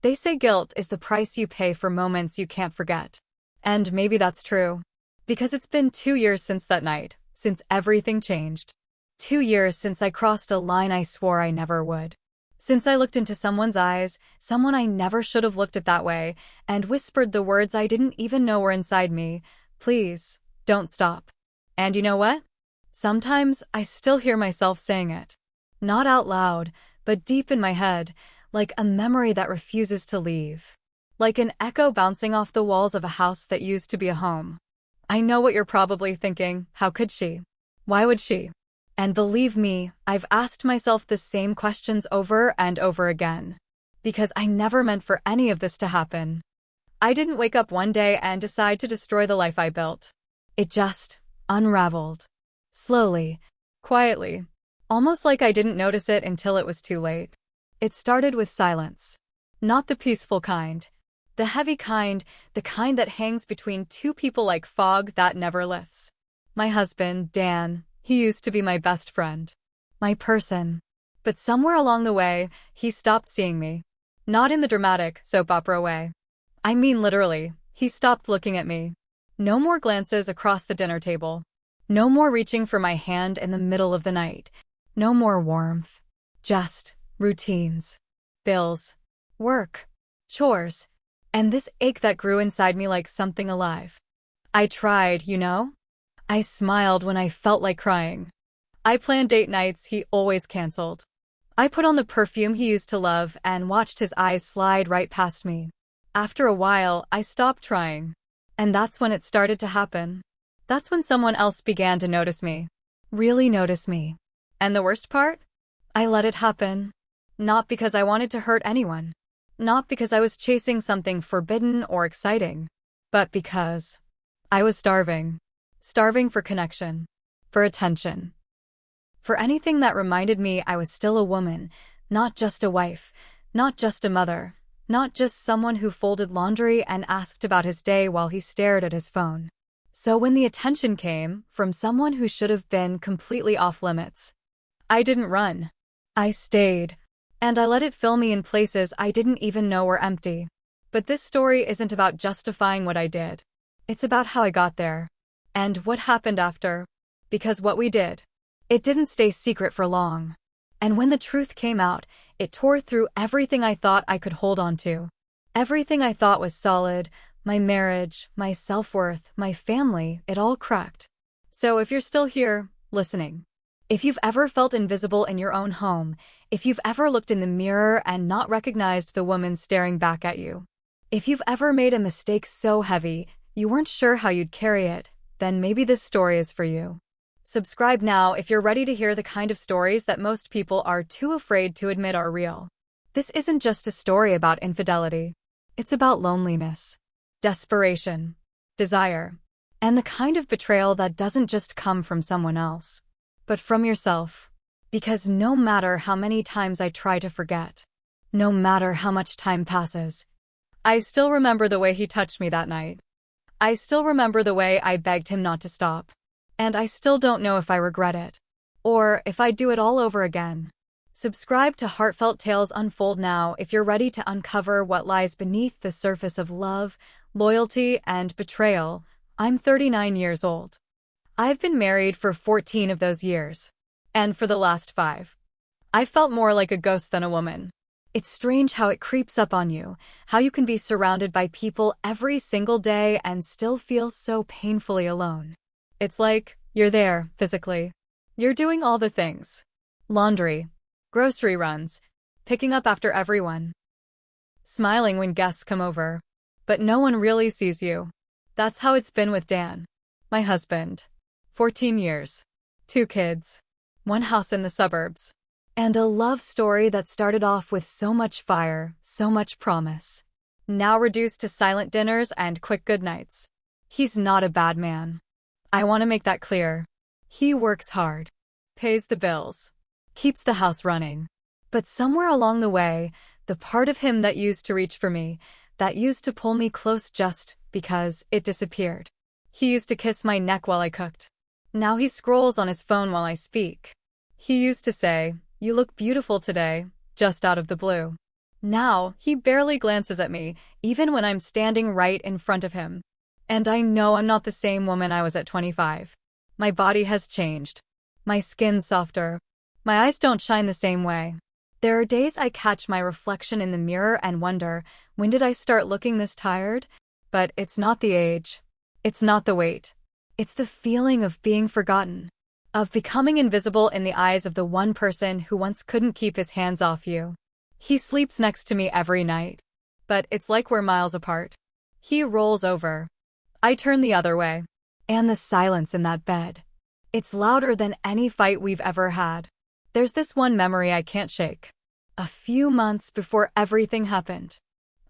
They say guilt is the price you pay for moments you can't forget. And maybe that's true. Because it's been 2 years since that night, since everything changed. 2 years since I crossed a line I swore I never would. Since I looked into someone's eyes, someone I never should have looked at that way, and whispered the words I didn't even know were inside me. Please, don't stop. And you know what? Sometimes I still hear myself saying it. Not out loud, but deep in my head, like a memory that refuses to leave. Like an echo bouncing off the walls of a house that used to be a home. I know what you're probably thinking. How could she? Why would she? And believe me, I've asked myself the same questions over and over again. Because I never meant for any of this to happen. I didn't wake up one day and decide to destroy the life I built. It just unraveled. Slowly, quietly, almost like I didn't notice it until it was too late. It started with silence. Not the peaceful kind. The heavy kind, the kind that hangs between two people like fog that never lifts. My husband, Dan, he used to be my best friend. My person. But somewhere along the way, he stopped seeing me. Not in the dramatic, soap opera way. I mean literally, he stopped looking at me. No more glances across the dinner table. No more reaching for my hand in the middle of the night. No more warmth. Just routines. Bills. Work. Chores. And this ache that grew inside me like something alive. I tried, you know? I smiled when I felt like crying. I planned date nights he always canceled. I put on the perfume he used to love and watched his eyes slide right past me. After a while, I stopped trying. And that's when it started to happen. That's when someone else began to notice me. Really notice me. And the worst part? I let it happen. Not because I wanted to hurt anyone. Not because I was chasing something forbidden or exciting. But because I was starving. Starving for connection. For attention. For anything that reminded me I was still a woman, not just a wife, not just a mother, not just someone who folded laundry and asked about his day while he stared at his phone. So when the attention came from someone who should have been completely off limits, I didn't run. I stayed. And I let it fill me in places I didn't even know were empty. But this story isn't about justifying what I did. It's about how I got there. And what happened after. Because what we did, it didn't stay secret for long. And when the truth came out, it tore through everything I thought I could hold on to. Everything I thought was solid, my marriage, my self-worth, my family, it all cracked. So if you're still here, listening, if you've ever felt invisible in your own home, if you've ever looked in the mirror and not recognized the woman staring back at you, if you've ever made a mistake so heavy you weren't sure how you'd carry it, then maybe this story is for you. Subscribe now if you're ready to hear the kind of stories that most people are too afraid to admit are real. This isn't just a story about infidelity. It's about loneliness, desperation, desire, and the kind of betrayal that doesn't just come from someone else, but from yourself. Because no matter how many times I try to forget, no matter how much time passes, I still remember the way he touched me that night. I still remember the way I begged him not to stop. And I still don't know if I regret it. Or if I'd do it all over again. Subscribe to Heartfelt Tales Unfold now if you're ready to uncover what lies beneath the surface of love, loyalty, and betrayal. I'm 39 years old. I've been married for 14 of those years. And for the last 5, I felt more like a ghost than a woman. It's strange how it creeps up on you, how you can be surrounded by people every single day and still feel so painfully alone. It's like, you're there, physically. You're doing all the things. Laundry, grocery runs, picking up after everyone. Smiling when guests come over. But no one really sees you. That's how it's been with Dan. My husband. 14 years. 2 kids. 1 house in the suburbs. And a love story that started off with so much fire, so much promise. Now reduced to silent dinners and quick goodnights. He's not a bad man. I want to make that clear. He works hard, pays the bills, keeps the house running. But somewhere along the way, the part of him that used to reach for me, that used to pull me close just because, it disappeared. He used to kiss my neck while I cooked. Now he scrolls on his phone while I speak. He used to say, "You look beautiful today," just out of the blue. Now, he barely glances at me, even when I'm standing right in front of him. And I know I'm not the same woman I was at 25. My body has changed. My skin's softer. My eyes don't shine the same way. There are days I catch my reflection in the mirror and wonder, when did I start looking this tired? But it's not the age. It's not the weight. It's the feeling of being forgotten. Of becoming invisible in the eyes of the one person who once couldn't keep his hands off you. He sleeps next to me every night. But it's like we're miles apart. He rolls over. I turn the other way. And the silence in that bed. It's louder than any fight we've ever had. There's this one memory I can't shake. A few months before everything happened.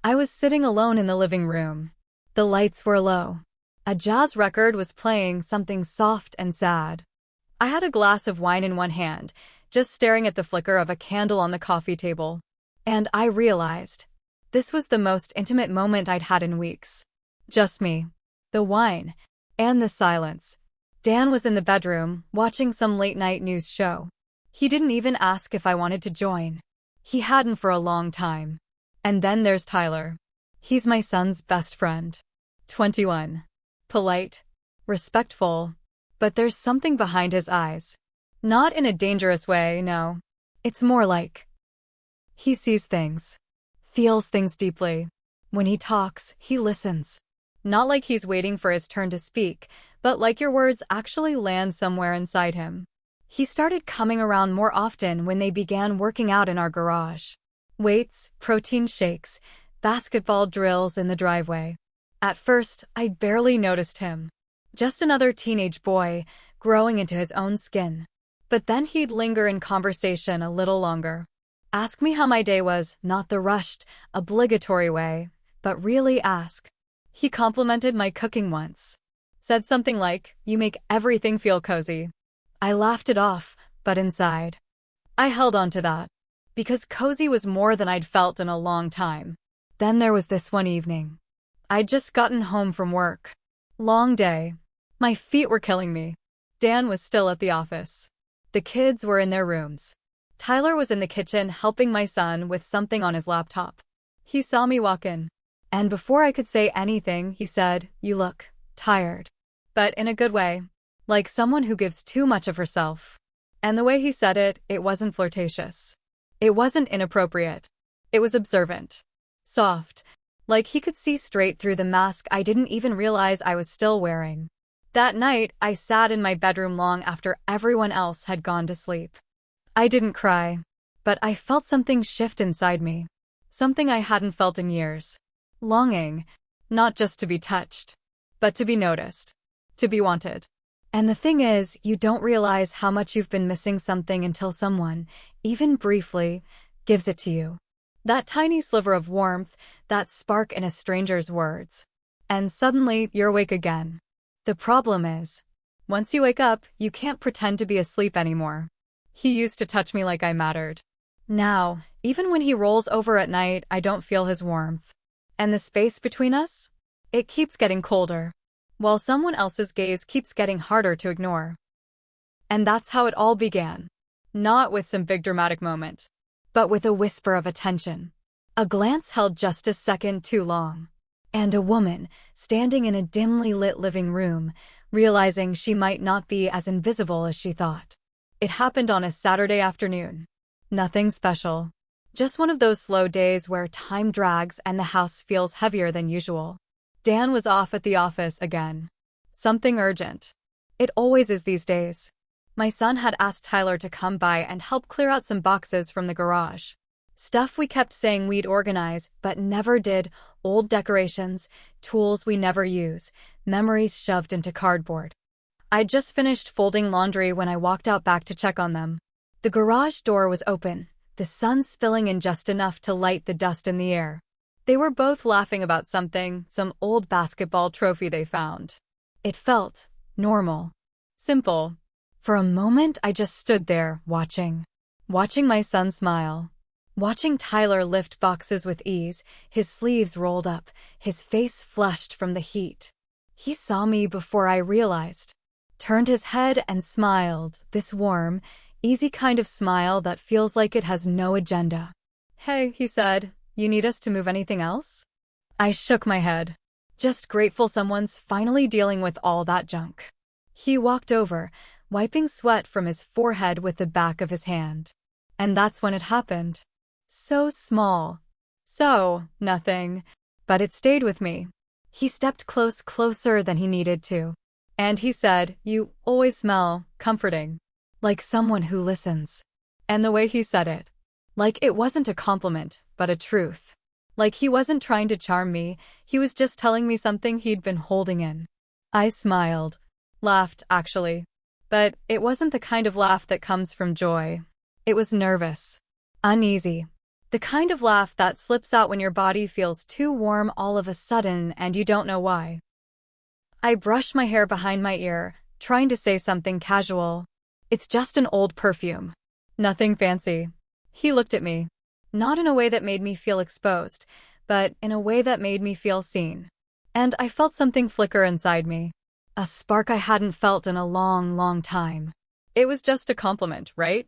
I was sitting alone in the living room. The lights were low. A jazz record was playing, something soft and sad. I had a glass of wine in one hand, just staring at the flicker of a candle on the coffee table. And I realized, this was the most intimate moment I'd had in weeks. Just me, the wine, and the silence. Dan was in the bedroom, watching some late-night news show. He didn't even ask if I wanted to join. He hadn't for a long time. And then there's Tyler. He's my son's best friend. 21. Polite. Respectful. But there's something behind his eyes. Not in a dangerous way, no. It's more like he sees things. Feels things deeply. When he talks, he listens. Not like he's waiting for his turn to speak, but like your words actually land somewhere inside him. He started coming around more often when they began working out in our garage. Weights, protein shakes, basketball drills in the driveway. At first, I barely noticed him. Just another teenage boy, growing into his own skin. But then he'd linger in conversation a little longer. Ask me how my day was, not the rushed, obligatory way, but really ask. He complimented my cooking once. Said something like, "You make everything feel cozy." I laughed it off, but inside, I held on to that. Because cozy was more than I'd felt in a long time. Then there was this one evening. I'd just gotten home from work. Long day. My feet were killing me. Dan was still at the office. The kids were in their rooms. Tyler was in the kitchen helping my son with something on his laptop. He saw me walk in. And before I could say anything, he said, "You look tired." But in a good way. Like someone who gives too much of herself. And the way he said it, it wasn't flirtatious. It wasn't inappropriate. It was observant. Soft. Like he could see straight through the mask I didn't even realize I was still wearing. That night, I sat in my bedroom long after everyone else had gone to sleep. I didn't cry, but I felt something shift inside me. Something I hadn't felt in years. Longing, not just to be touched, but to be noticed, to be wanted. And the thing is, you don't realize how much you've been missing something until someone, even briefly, gives it to you. That tiny sliver of warmth, that spark in a stranger's words. And suddenly, you're awake again. The problem is, once you wake up, you can't pretend to be asleep anymore. He used to touch me like I mattered. Now, even when he rolls over at night, I don't feel his warmth. And the space between us? It keeps getting colder, while someone else's gaze keeps getting harder to ignore. And that's how it all began. Not with some big dramatic moment, but with a whisper of attention. A glance held just a second too long. And a woman, standing in a dimly lit living room, realizing she might not be as invisible as she thought. It happened on a Saturday afternoon. Nothing special. Just one of those slow days where time drags and the house feels heavier than usual. Dan was off at the office again. Something urgent. It always is these days. My son had asked Tyler to come by and help clear out some boxes from the garage. Stuff we kept saying we'd organize, but never did. Old decorations, tools we never use, memories shoved into cardboard. I'd just finished folding laundry when I walked out back to check on them. The garage door was open, the sun spilling in just enough to light the dust in the air. They were both laughing about something, some old basketball trophy they found. It felt normal. Simple. For a moment, I just stood there, watching my son smile. Watching Tyler lift boxes with ease, his sleeves rolled up, his face flushed from the heat. He saw me before I realized. Turned his head and smiled, this warm, easy kind of smile that feels like it has no agenda. "Hey," he said, You need us to move anything else? I shook my head. Just grateful someone's finally dealing with all that junk. He walked over, wiping sweat from his forehead with the back of his hand. And that's when it happened. So small. So nothing. But it stayed with me. He stepped closer than he needed to. And he said, "You always smell comforting. Like someone who listens." And the way he said it. Like it wasn't a compliment, but a truth. Like he wasn't trying to charm me, he was just telling me something he'd been holding in. I smiled. Laughed, actually. But it wasn't the kind of laugh that comes from joy. It was nervous. Uneasy. The kind of laugh that slips out when your body feels too warm all of a sudden and you don't know why. I brushed my hair behind my ear, trying to say something casual. "It's just an old perfume. Nothing fancy." He looked at me. Not in a way that made me feel exposed, but in a way that made me feel seen. And I felt something flicker inside me. A spark I hadn't felt in a long time. It was just a compliment, right?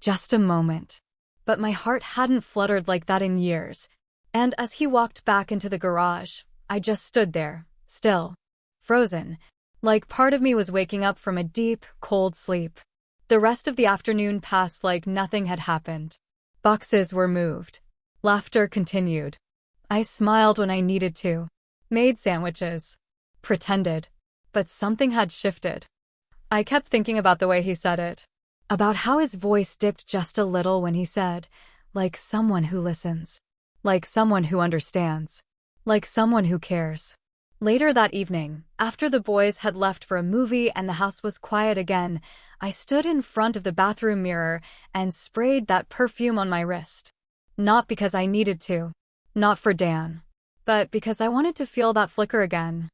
Just a moment. But my heart hadn't fluttered like that in years. And as he walked back into the garage, I just stood there, still. Frozen. Like part of me was waking up from a deep, cold sleep. The rest of the afternoon passed like nothing had happened. Boxes were moved. Laughter continued. I smiled when I needed to. Made sandwiches. Pretended. But something had shifted. I kept thinking about the way he said it. About how his voice dipped just a little when he said, "Like someone who listens. Like someone who understands. Like someone who cares." Later that evening, after the boys had left for a movie and the house was quiet again, I stood in front of the bathroom mirror and sprayed that perfume on my wrist. Not because I needed to. Not for Dan. But because I wanted to feel that flicker again.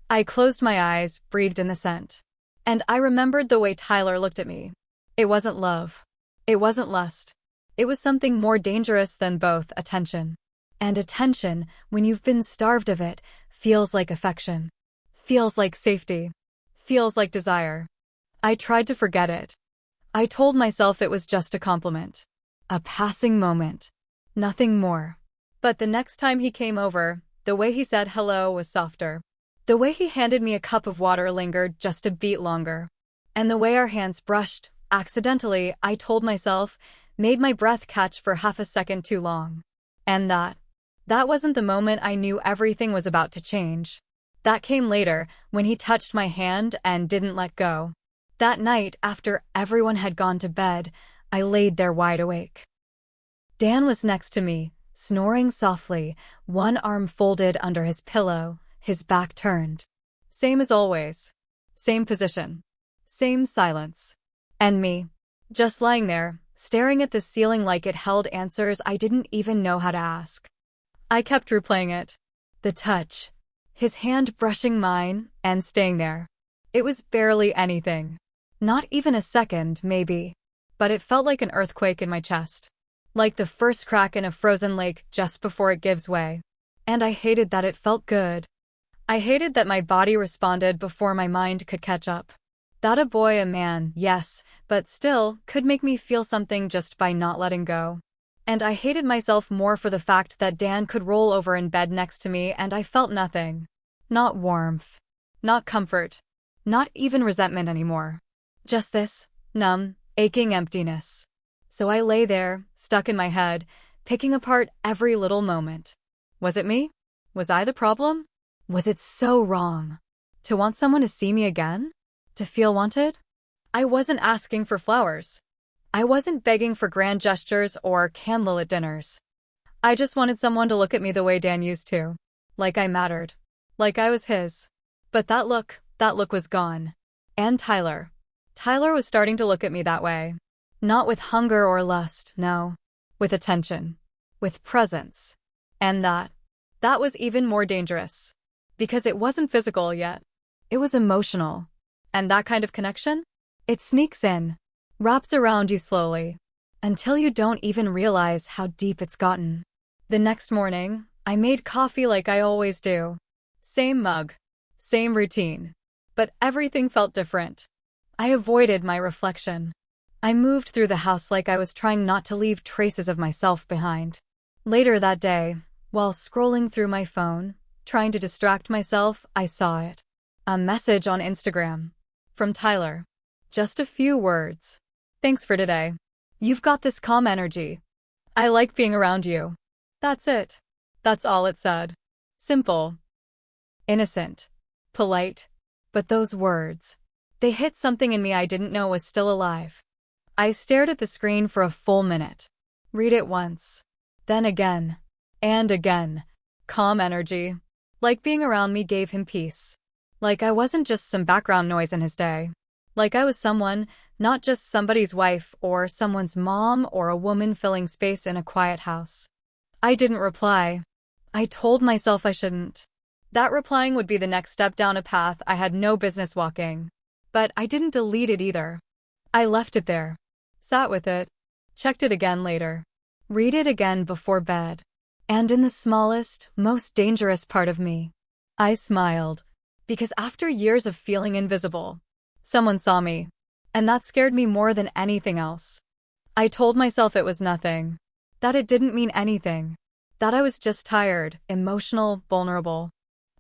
I closed my eyes, breathed in the scent. And I remembered the way Tyler looked at me. It wasn't love. It wasn't lust. It was something more dangerous than both: attention. And attention, when you've been starved of it, feels like affection. Feels like safety. Feels like desire. I tried to forget it. I told myself it was just a compliment. A passing moment. Nothing more. But the next time he came over, the way he said hello was softer. The way he handed me a cup of water lingered just a beat longer. And the way our hands brushed, accidentally, I told myself, made my breath catch for half a second too long. And that wasn't the moment I knew everything was about to change. That came later, when he touched my hand and didn't let go. That night, after everyone had gone to bed, I laid there wide awake. Dan was next to me, snoring softly, one arm folded under his pillow, his back turned. Same as always. Same position. Same silence. And me, just lying there, staring at the ceiling like it held answers I didn't even know how to ask. I kept replaying it. The touch. His hand brushing mine, and staying there. It was barely anything. Not even a second, maybe. But it felt like an earthquake in my chest. Like the first crack in a frozen lake just before it gives way. And I hated that it felt good. I hated that my body responded before my mind could catch up. That a boy, a man, yes, but still, could make me feel something just by not letting go. And I hated myself more for the fact that Dan could roll over in bed next to me and I felt nothing. Not warmth. Not comfort. Not even resentment anymore. Just this, numb, aching emptiness. So I lay there, stuck in my head, picking apart every little moment. Was it me? Was I the problem? Was it so wrong? To want someone to see me again? To feel wanted? I wasn't asking for flowers. I wasn't begging for grand gestures or candlelit dinners. I just wanted someone to look at me the way Dan used to. Like I mattered. Like I was his. But that look was gone. And Tyler was starting to look at me that way. Not with hunger or lust, no. With attention. With presence. And that was even more dangerous. Because it wasn't physical yet. It was emotional. And that kind of connection? It sneaks in. Wraps around you slowly. Until you don't even realize how deep it's gotten. The next morning, I made coffee like I always do. Same mug. Same routine. But everything felt different. I avoided my reflection. I moved through the house like I was trying not to leave traces of myself behind. Later that day, while scrolling through my phone, trying to distract myself, I saw it. A message on Instagram. From Tyler. Just a few words. Thanks for today. You've got this calm energy. I like being around you. That's it. That's all it said. Simple. Innocent. Polite. But those words. They hit something in me I didn't know was still alive. I stared at the screen for a full minute. Read it once. Then again. And again. Calm energy. Like being around me gave him peace. Like I wasn't just some background noise in his day. Like I was someone, not just somebody's wife or someone's mom or a woman filling space in a quiet house. I didn't reply. I told myself I shouldn't. That replying would be the next step down a path I had no business walking. But I didn't delete it either. I left it there. Sat with it. Checked it again later. Read it again before bed. And in the smallest, most dangerous part of me, I smiled. Because after years of feeling invisible, someone saw me. And that scared me more than anything else. I told myself it was nothing. That it didn't mean anything. That I was just tired, emotional, vulnerable.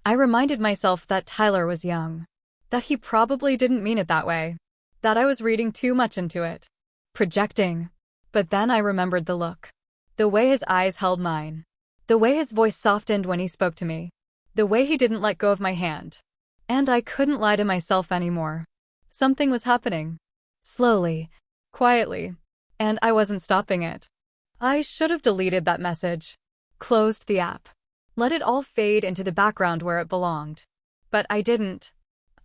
I reminded myself that Tyler was young. That he probably didn't mean it that way. That I was reading too much into it. Projecting. But then I remembered the look. The way his eyes held mine. The way his voice softened when he spoke to me. The way he didn't let go of my hand. And I couldn't lie to myself anymore. Something was happening. Slowly. Quietly. And I wasn't stopping it. I should have deleted that message. Closed the app. Let it all fade into the background where it belonged. But I didn't.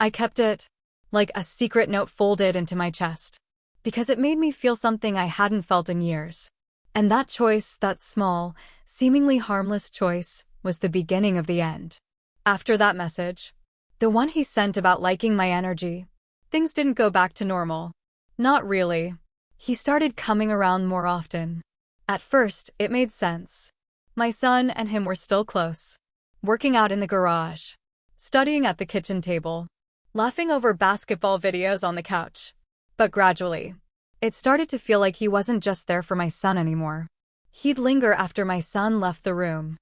I kept it. Like a secret note folded into my chest. Because it made me feel something I hadn't felt in years. And that choice, that small, seemingly harmless choice, was the beginning of the end. After that message, the one he sent about liking my energy, things didn't go back to normal. Not really. He started coming around more often. At first, it made sense. My son and him were still close. Working out in the garage. Studying at the kitchen table. Laughing over basketball videos on the couch. But gradually, it started to feel like he wasn't just there for my son anymore. He'd linger after my son left the room.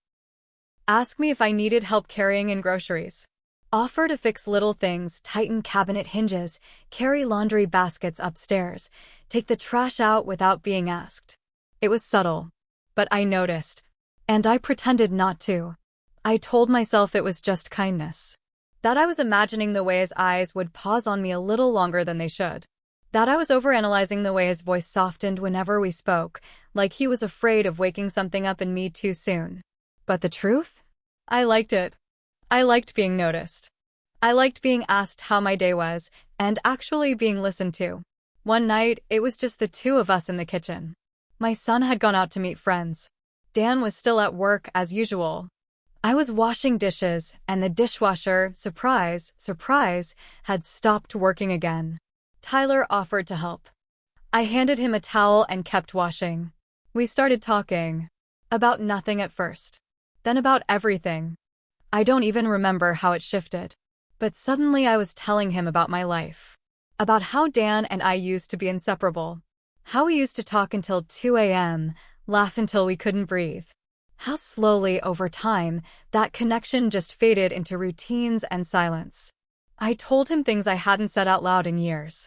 Ask me if I needed help carrying in groceries. Offer to fix little things, tighten cabinet hinges, carry laundry baskets upstairs, take the trash out without being asked. It was subtle, but I noticed, and I pretended not to. I told myself it was just kindness. That I was imagining the way his eyes would pause on me a little longer than they should. That I was overanalyzing the way his voice softened whenever we spoke, like he was afraid of waking something up in me too soon. But the truth? I liked it. I liked being noticed. I liked being asked how my day was, and actually being listened to. One night, it was just the two of us in the kitchen. My son had gone out to meet friends. Dan was still at work as usual. I was washing dishes, and the dishwasher, surprise, surprise, had stopped working again. Tyler offered to help. I handed him a towel and kept washing. We started talking. About nothing at first. Then about everything. I don't even remember how it shifted. But suddenly I was telling him about my life. About how Dan and I used to be inseparable. How we used to talk until 2 a.m., laugh until we couldn't breathe. How slowly, over time, that connection just faded into routines and silence. I told him things I hadn't said out loud in years.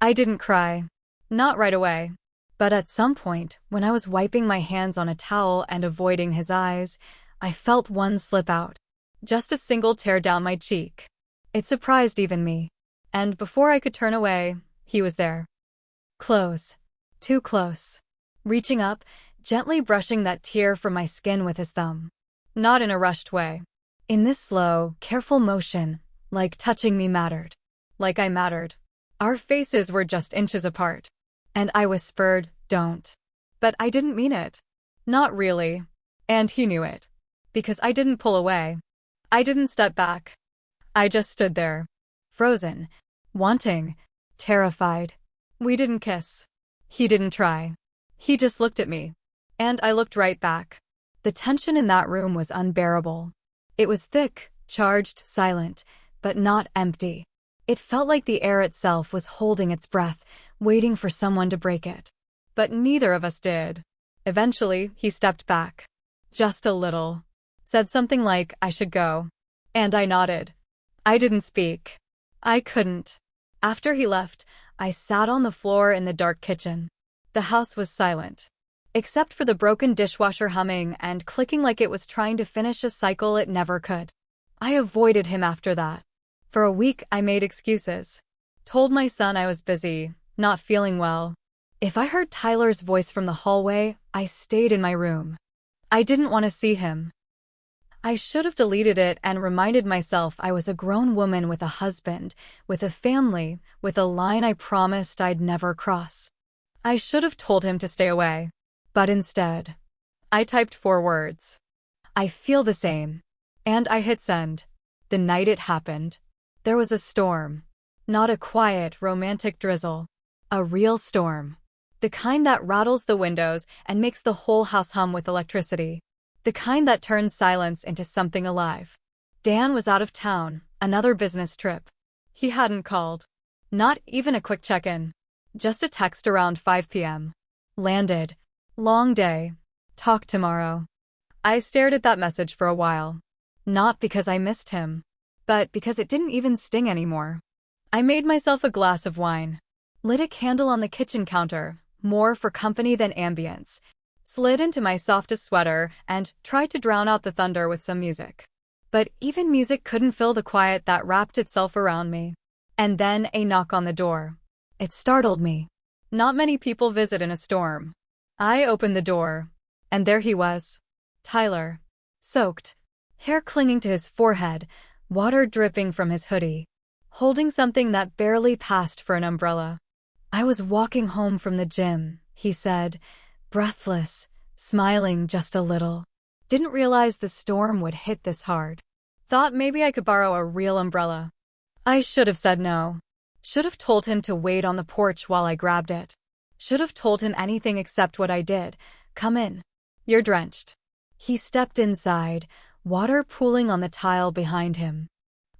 I didn't cry. Not right away. But at some point, when I was wiping my hands on a towel and avoiding his eyes, I felt one slip out. Just a single tear down my cheek. It surprised even me. And before I could turn away, he was there. Close. Too close. Reaching up, gently brushing that tear from my skin with his thumb. Not in a rushed way. In this slow, careful motion, like touching me mattered. Like I mattered. Our faces were just inches apart. And I whispered, "Don't." But I didn't mean it. Not really. And he knew it. Because I didn't pull away. I didn't step back. I just stood there. Frozen. Wanting. Terrified. We didn't kiss. He didn't try. He just looked at me. And I looked right back. The tension in that room was unbearable. It was thick, charged, silent, but not empty. It felt like the air itself was holding its breath, waiting for someone to break it. But neither of us did. Eventually, he stepped back. Just a little. Said something like, I should go. And I nodded. I didn't speak. I couldn't. After he left, I sat on the floor in the dark kitchen. The house was silent, except for the broken dishwasher humming and clicking like it was trying to finish a cycle it never could. I avoided him after that. For a week, I made excuses. Told my son I was busy, not feeling well. If I heard Tyler's voice from the hallway, I stayed in my room. I didn't want to see him. I should have deleted it and reminded myself I was a grown woman with a husband, with a family, with a line I promised I'd never cross. I should have told him to stay away. But instead, I typed 4 words. I feel the same. And I hit send. The night it happened, there was a storm. Not a quiet, romantic drizzle. A real storm. The kind that rattles the windows and makes the whole house hum with electricity. The kind that turns silence into something alive. Dan was out of town, another business trip. He hadn't called. Not even a quick check-in. Just a text around 5 p.m. Landed. Long day. Talk tomorrow. I stared at that message for a while. Not because I missed him, but because it didn't even sting anymore. I made myself a glass of wine. Lit a candle on the kitchen counter, more for company than ambience. Slid into my softest sweater and tried to drown out the thunder with some music. But even music couldn't fill the quiet that wrapped itself around me. And then a knock on the door. It startled me. Not many people visit in a storm. I opened the door, and there he was. Tyler. Soaked. Hair clinging to his forehead, water dripping from his hoodie. Holding something that barely passed for an umbrella. I was walking home from the gym, he said, breathless, smiling just a little. Didn't realize the storm would hit this hard. Thought maybe I could borrow a real umbrella. I should have said no. Should have told him to wait on the porch while I grabbed it. Should have told him anything except what I did. Come in. You're drenched. He stepped inside, water pooling on the tile behind him.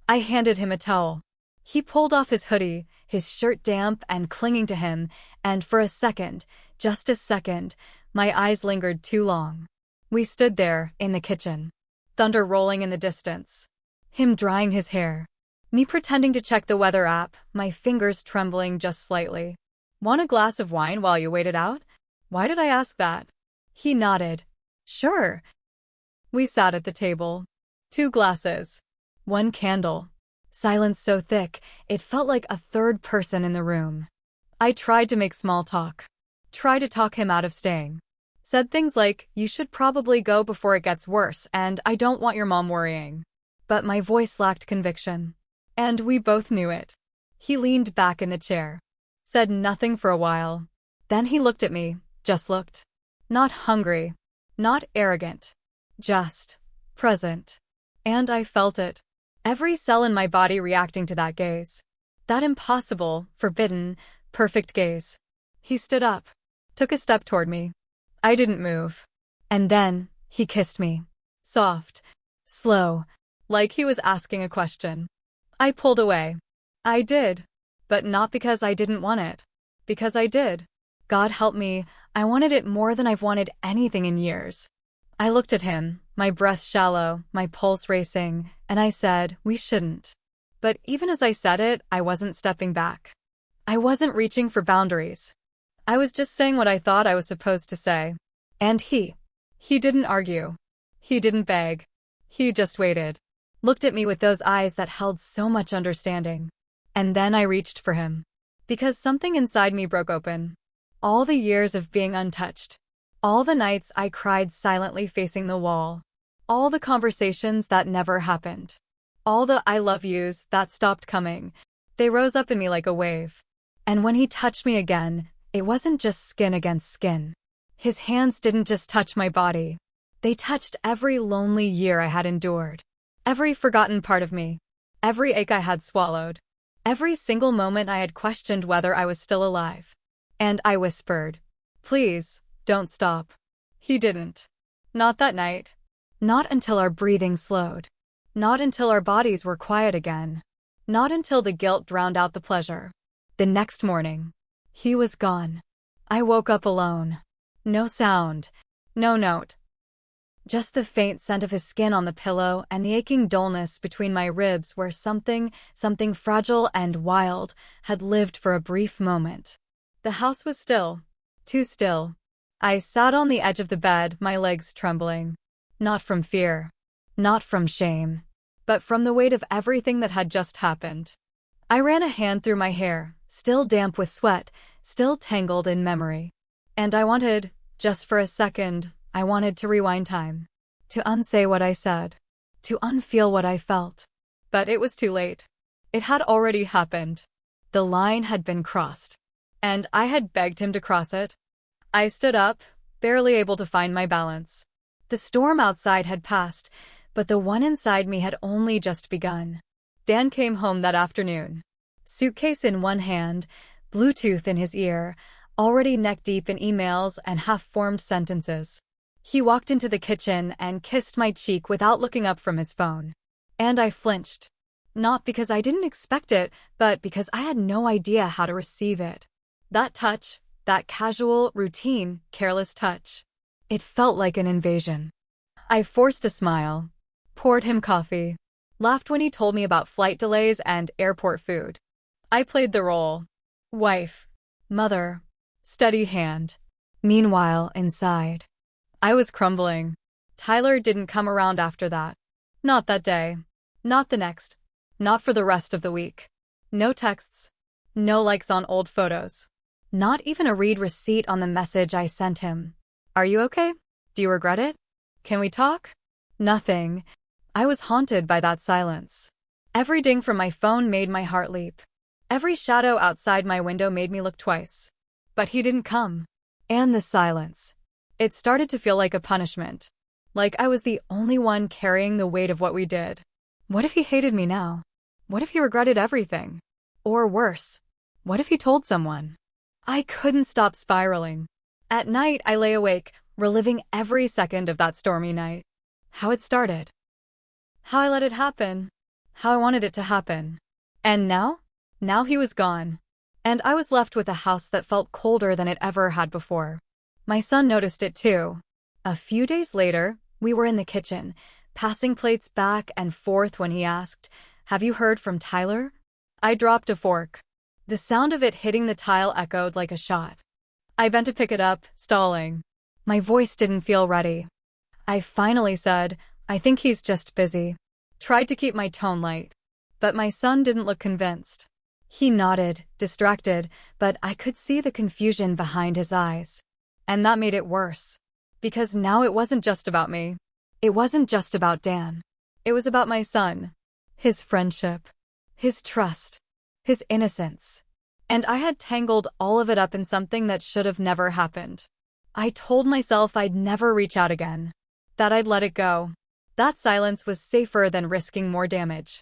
I handed him a towel. He pulled off his hoodie, his shirt damp and clinging to him, and for a second, just a second, my eyes lingered too long. We stood there, in the kitchen. Thunder rolling in the distance. Him drying his hair. Me pretending to check the weather app, my fingers trembling just slightly. Want a glass of wine while you wait it out? Why did I ask that? He nodded. Sure. We sat at the table. 2 glasses. 1 candle. Silence so thick, it felt like a third person in the room. I tried to make small talk. Tried to talk him out of staying. Said things like, you should probably go before it gets worse, and I don't want your mom worrying. But my voice lacked conviction. And we both knew it. He leaned back in the chair. Said nothing for a while. Then he looked at me, just looked. Not hungry. Not arrogant. Just present. And I felt it. Every cell in my body reacting to that gaze. That impossible, forbidden, perfect gaze. He stood up. Took a step toward me. I didn't move. And then, he kissed me. Soft. Slow. Like he was asking a question. I pulled away. I did. But not because I didn't want it. Because I did. God help me, I wanted it more than I've wanted anything in years. I looked at him, my breath shallow, my pulse racing, and I said, we shouldn't. But even as I said it, I wasn't stepping back. I wasn't reaching for boundaries. I was just saying what I thought I was supposed to say. And he didn't argue. He didn't beg. He just waited. Looked at me with those eyes that held so much understanding. And then I reached for him. Because something inside me broke open. All the years of being untouched. All the nights I cried silently facing the wall. All the conversations that never happened. All the I love yous that stopped coming. They rose up in me like a wave. And when he touched me again, it wasn't just skin against skin. His hands didn't just touch my body. They touched every lonely year I had endured. Every forgotten part of me. Every ache I had swallowed. Every single moment I had questioned whether I was still alive. And I whispered, please, don't stop. He didn't. Not that night. Not until our breathing slowed. Not until our bodies were quiet again. Not until the guilt drowned out the pleasure. The next morning, he was gone. I woke up alone. No sound. No note. Just the faint scent of his skin on the pillow and the aching dullness between my ribs where something fragile and wild had lived for a brief moment. The house was still. Too still. I sat on the edge of the bed, my legs trembling. Not from fear. Not from shame. But from the weight of everything that had just happened. I ran a hand through my hair, still damp with sweat, still tangled in memory. And I wanted, just for a second, I wanted to rewind time. To unsay what I said. To unfeel what I felt. But it was too late. It had already happened. The line had been crossed. And I had begged him to cross it. I stood up, barely able to find my balance. The storm outside had passed, but the one inside me had only just begun. Dan came home that afternoon. Suitcase in one hand, Bluetooth in his ear, already neck-deep in emails and half-formed sentences. He walked into the kitchen and kissed my cheek without looking up from his phone. And I flinched. Not because I didn't expect it, but because I had no idea how to receive it. That touch, that casual, routine, careless touch. It felt like an invasion. I forced a smile, poured him coffee, laughed when he told me about flight delays and airport food. I played the role. Wife, mother, steady hand. Meanwhile, inside, I was crumbling. Tyler didn't come around after that. Not that day. Not the next. Not for the rest of the week. No texts. No likes on old photos. Not even a read receipt on the message I sent him. Are you okay? Do you regret it? Can we talk? Nothing. I was haunted by that silence. Every ding from my phone made my heart leap. Every shadow outside my window made me look twice. But he didn't come. And the silence. It started to feel like a punishment. Like I was the only one carrying the weight of what we did. What if he hated me now? What if he regretted everything? Or worse, what if he told someone? I couldn't stop spiraling. At night, I lay awake, reliving every second of that stormy night. How it started. How I let it happen. How I wanted it to happen. And now? Now he was gone. And I was left with a house that felt colder than it ever had before. My son noticed it too. A few days later, we were in the kitchen, passing plates back and forth when he asked, "Have you heard from Tyler?" I dropped a fork. The sound of it hitting the tile echoed like a shot. I bent to pick it up, stalling. My voice didn't feel ready. I finally said, "I think he's just busy." Tried to keep my tone light. But my son didn't look convinced. He nodded, distracted, but I could see the confusion behind his eyes. And that made it worse. Because now it wasn't just about me. It wasn't just about Dan. It was about my son. His friendship. His trust. His innocence. And I had tangled all of it up in something that should have never happened. I told myself I'd never reach out again. That I'd let it go. That silence was safer than risking more damage.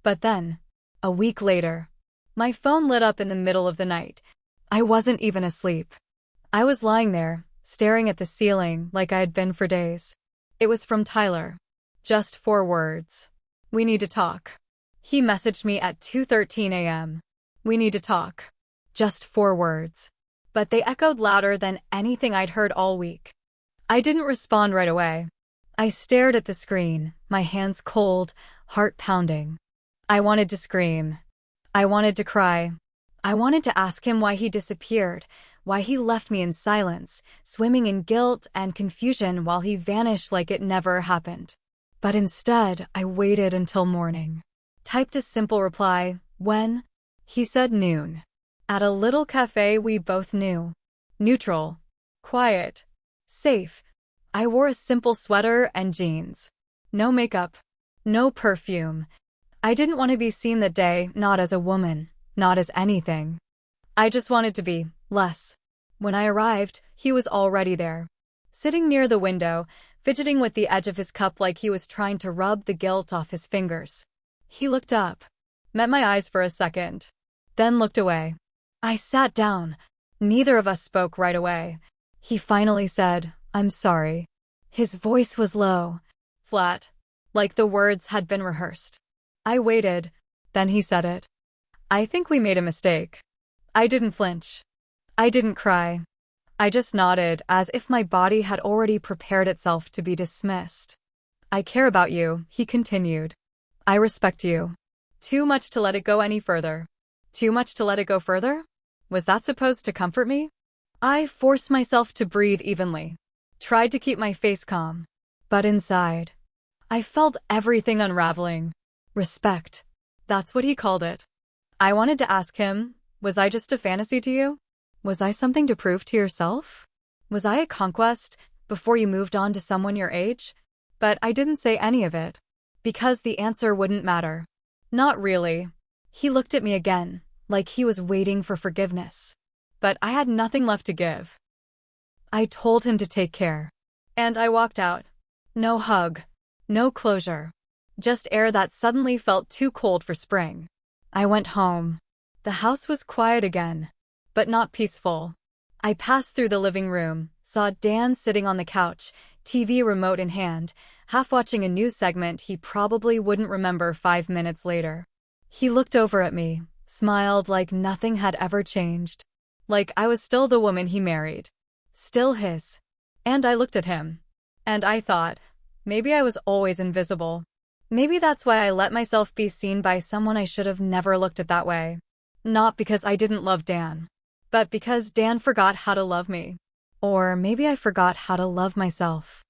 But then, a week later, my phone lit up in the middle of the night. I wasn't even asleep. I was lying there, staring at the ceiling like I had been for days. It was from Tyler. Just 4 words. "We need to talk." He messaged me at 2:13 a.m. "We need to talk." Just 4 words. But they echoed louder than anything I'd heard all week. I didn't respond right away. I stared at the screen, my hands cold, heart pounding. I wanted to scream. I wanted to cry. I wanted to ask him why he disappeared, why he left me in silence, swimming in guilt and confusion while he vanished like it never happened. But instead, I waited until morning. Typed a simple reply, "When?" He said noon. At a little cafe we both knew. Neutral. Quiet. Safe. I wore a simple sweater and jeans. No makeup. No perfume. I didn't want to be seen that day, not as a woman, not as anything. I just wanted to be less. When I arrived, he was already there. Sitting near the window, fidgeting with the edge of his cup like he was trying to rub the guilt off his fingers. He looked up, met my eyes for a second, then looked away. I sat down. Neither of us spoke right away. He finally said, "I'm sorry." His voice was low, flat, like the words had been rehearsed. I waited, then he said it. "I think we made a mistake." I didn't flinch. I didn't cry. I just nodded, as if my body had already prepared itself to be dismissed. I care about you, he continued. I respect you. Too much to let it go any further. Too much to let it go further? Was that supposed to comfort me? I forced myself to breathe evenly, tried to keep my face calm. But inside, I felt everything unraveling. Respect. That's what he called it. I wanted to ask him, was I just a fantasy to you? Was I something to prove to yourself? Was I a conquest before you moved on to someone your age? But I didn't say any of it, because the answer wouldn't matter. Not really. He looked at me again, like he was waiting for forgiveness. But I had nothing left to give. I told him to take care. And I walked out. No hug. No closure. Just air that suddenly felt too cold for spring. I went home. The house was quiet again, but not peaceful. I passed through the living room, saw Dan sitting on the couch, TV remote in hand, half watching a news segment he probably wouldn't remember 5 minutes later. He looked over at me, smiled like nothing had ever changed. Like I was still the woman he married. Still his. And I looked at him. And I thought, maybe I was always invisible. Maybe that's why I let myself be seen by someone I should have never looked at that way. Not because I didn't love Dan, but because Dan forgot how to love me. Or maybe I forgot how to love myself.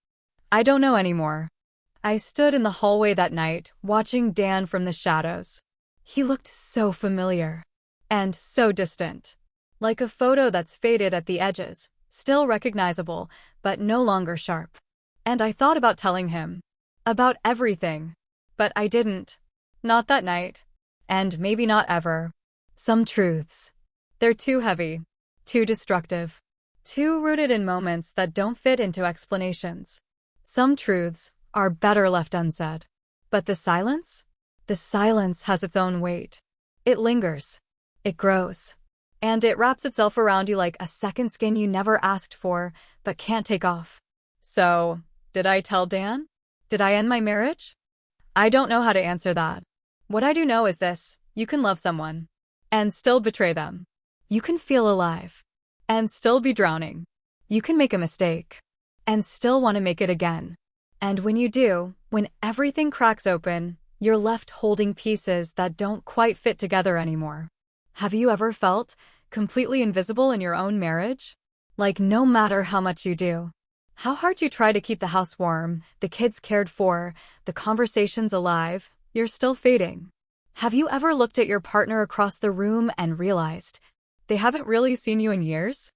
I don't know anymore. I stood in the hallway that night, watching Dan from the shadows. He looked so familiar. And so distant. Like a photo that's faded at the edges, still recognizable, but no longer sharp. And I thought about telling him. About everything. But I didn't. Not that night. And maybe not ever. Some truths. They're too heavy. Too destructive. Too rooted in moments that don't fit into explanations. Some truths are better left unsaid. But the silence? The silence has its own weight. It lingers. It grows. And it wraps itself around you like a second skin you never asked for, but can't take off. So, did I tell Dan? Did I end my marriage? I don't know how to answer that. What I do know is this: you can love someone and still betray them. You can feel alive and still be drowning. You can make a mistake and still want to make it again. And when you do, when everything cracks open, you're left holding pieces that don't quite fit together anymore. Have you ever felt completely invisible in your own marriage? Like no matter how much you do, how hard you try to keep the house warm, the kids cared for, the conversations alive, you're still fading. Have you ever looked at your partner across the room and realized they haven't really seen you in years?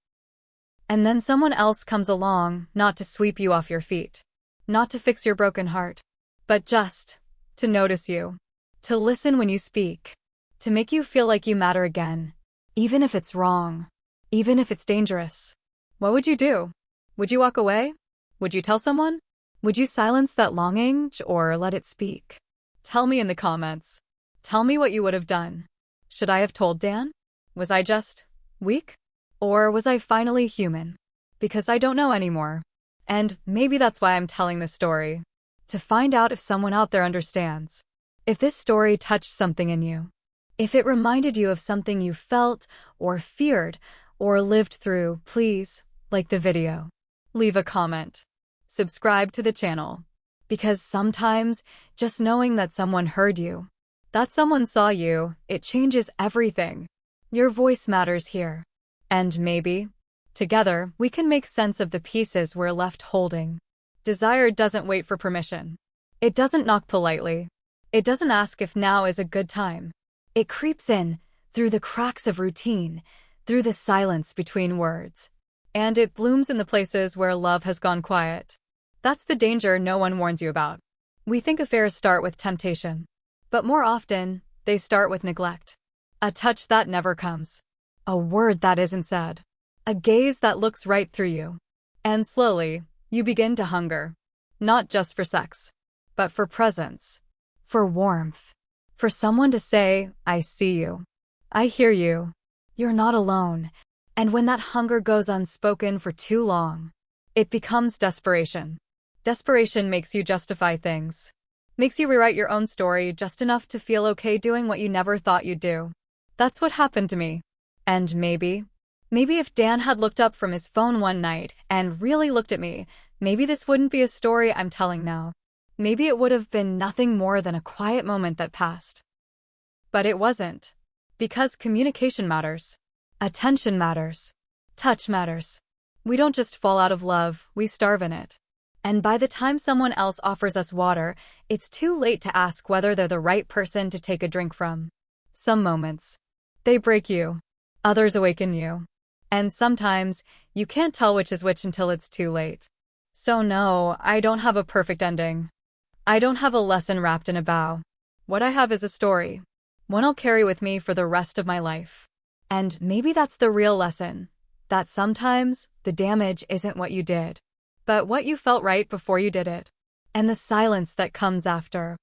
And then someone else comes along, not to sweep you off your feet, not to fix your broken heart, but just to notice you, to listen when you speak, to make you feel like you matter again, even if it's wrong, even if it's dangerous. What would you do? Would you walk away? Would you tell someone? Would you silence that longing or let it speak? Tell me in the comments. Tell me what you would have done. Should I have told Dan? Was I just weak? Or was I finally human? Because I don't know anymore. And maybe that's why I'm telling this story. To find out if someone out there understands. If this story touched something in you. If it reminded you of something you felt or feared or lived through, please like the video. Leave a comment. Subscribe to the channel. Because sometimes just knowing that someone heard you, that someone saw you, it changes everything. Your voice matters here. And maybe, together, we can make sense of the pieces we're left holding. Desire doesn't wait for permission. It doesn't knock politely. It doesn't ask if now is a good time. It creeps in, through the cracks of routine, through the silence between words. And it blooms in the places where love has gone quiet. That's the danger no one warns you about. We think affairs start with temptation. But more often, they start with neglect. A touch that never comes. A word that isn't said. A gaze that looks right through you. And slowly, you begin to hunger. Not just for sex, but for presence. For warmth. For someone to say, I see you. I hear you. You're not alone. And when that hunger goes unspoken for too long, it becomes desperation. Desperation makes you justify things. Makes you rewrite your own story just enough to feel okay doing what you never thought you'd do. That's what happened to me. And maybe Maybe if Dan had looked up from his phone one night and really looked at me, maybe this wouldn't be a story I'm telling now. Maybe it would have been nothing more than a quiet moment that passed. But it wasn't. Because communication matters. Attention matters. Touch matters. We don't just fall out of love, we starve in it. And by the time someone else offers us water, it's too late to ask whether they're the right person to take a drink from. Some moments, they break you. Others awaken you. And sometimes, you can't tell which is which until it's too late. So no, I don't have a perfect ending. I don't have a lesson wrapped in a bow. What I have is a story. One I'll carry with me for the rest of my life. And maybe that's the real lesson. That sometimes, the damage isn't what you did, but what you felt right before you did it. And the silence that comes after.